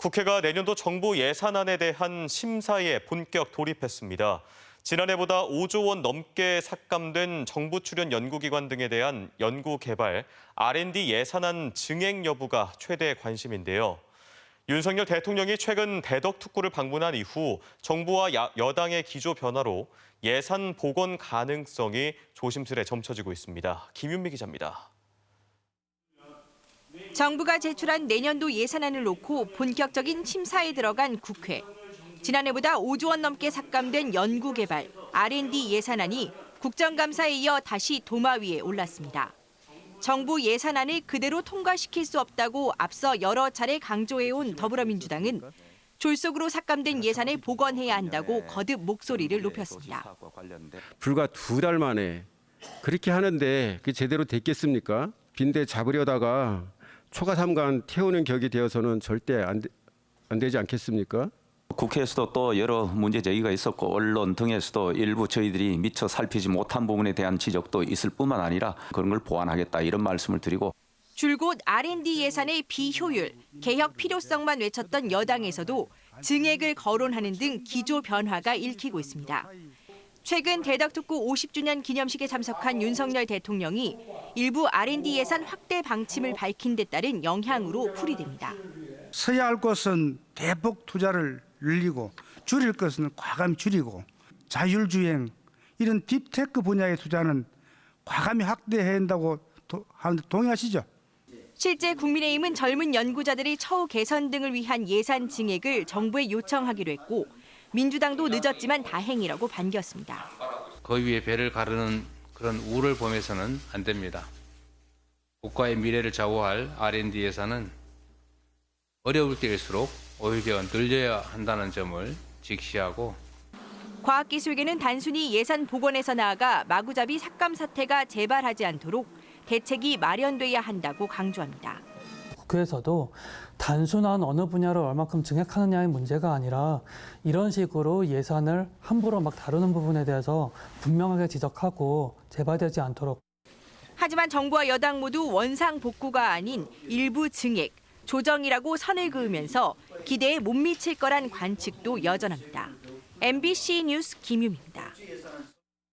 국회가 내년도 정부 예산안에 대한 심사에 본격 돌입했습니다. 지난해보다 5조 원 넘게 삭감된 정부 출연 연구기관 등에 대한 연구개발, R&D 예산안 증액 여부가 최대 관심인데요. 윤석열 대통령이 최근 대덕특구를 방문한 이후 정부와 여당의 기조 변화로 예산 복원 가능성이 조심스레 점쳐지고 있습니다. 김윤미 기자입니다. 정부가 제출한 내년도 예산안을 놓고 본격적인 심사에 들어간 국회. 지난해보다 5조 원 넘게 삭감된 연구개발, R&D 예산안이 국정감사에 이어 다시 도마 위에 올랐습니다. 정부 예산안을 그대로 통과시킬 수 없다고 앞서 여러 차례 강조해온 더불어민주당은 졸속으로 삭감된 예산을 복원해야 한다고 거듭 목소리를 높였습니다. 불과 2달 만에 그렇게 하는데 그게 제대로 됐겠습니까? 빈대 잡으려다가 초가삼간 태우는 격이 되어서는 절대 안 되지 않겠습니까? 국회에서도 또 여러 문제 제기가 있었고 언론 등에서도 일부 저희들이 미처 살피지 못한 부분에 대한 지적도 있을 뿐만 아니라 그런 걸 보완하겠다 이런 말씀을 드리고 줄곧 R&D 예산의 비효율, 개혁 필요성만 외쳤던 여당에서도 증액을 거론하는 등 기조 변화가 읽히고 있습니다. 최근 대덕특구 50주년 기념식에 참석한 윤석열 대통령이 일부 R&D 예산 확대 방침을 밝힌 데 따른 영향으로 풀이됩니다. 써야 할 것은 대폭 투자를 늘리고 줄일 것은 과감히 줄이고 자율주행 이런 딥테크 분야의 투자는 과감히 확대해야 한다고 하는데 동의하시죠? 실제 국민의힘은 젊은 연구자들의 처우 개선 등을 위한 예산 증액을 정부에 요청하기로 했고 민주당도 늦었지만 다행이라고 반겼습니다. 거위 위에 배를 가르는 그런 우를 범해서는 안 됩니다. 국가의 미래를 좌우할 R&D 예산은 어려울 때일수록 오히려 늘려야 한다는 점을 직시하고 과학기술계는 단순히 예산 복원에서 나아가 마구잡이 삭감 사태가 재발하지 않도록 대책이 마련돼야 한다고 강조합니다. 국회에서도 단순한 어느 분야를 얼마큼 증액하느냐의 문제가 아니라 이런 식으로 예산을 함부로 막 다루는 부분에 대해서 분명하게 지적하고 재발되지 않도록. 하지만 정부와 여당 모두 원상 복구가 아닌 일부 증액, 조정이라고 선을 그으면서 기대에 못 미칠 거란 관측도 여전합니다. MBC 뉴스 김유미입니다.